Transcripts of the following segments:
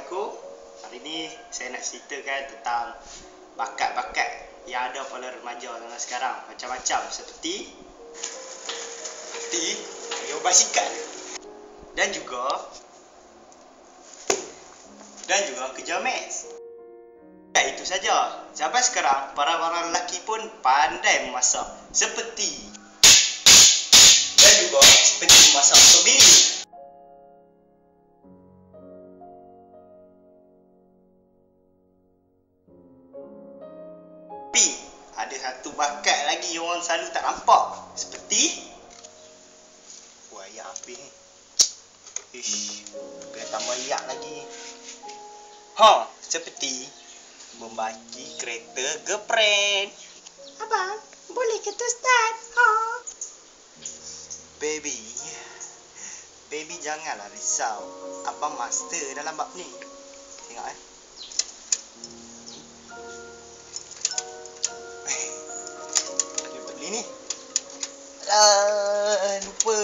Assalamualaikum. Hari ni saya nak ceritakan tentang bakat-bakat yang ada pada remaja zaman sekarang. Macam-macam seperti main basikal dan juga kerja maths. Tak itu saja. Zaman sekarang para lelaki pun pandai memasak seperti memasak untuk bini. Tapi ada satu bakat lagi yang orang selalu tak nampak, seperti ayat api ni. Biar tambah ayat lagi. Seperti membaki kereta girlfriend. Abang, boleh kita start? Baby janganlah risau. Abang master dalam bab ni. Tengok Dia beli ni. Lupa.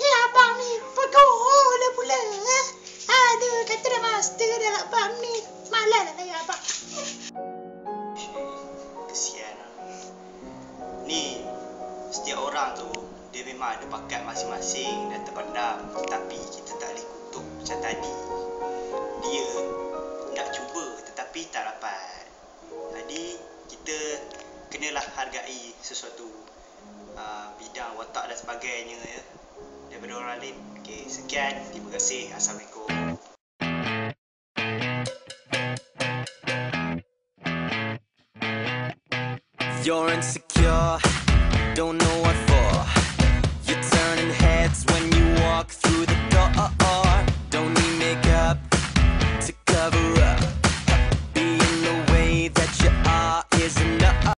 Ya abang ni, pegoh lah pula. Aduh, kata dah master dalam bab ni. Malah nak tanya abang. Kesian lah. Ni, setiap orang tu dia memang ada bakat masing-masing dan terpendam, tetapi kita tak boleh kutuk macam tadi. Dia nak cuba tetapi tak dapat. Jadi kita kenalah hargai sesuatu bidang watak dan sebagainya ya, daripada orang lain. Okey, sekian, terima kasih. Assalamualaikum. You're insecure, don't know what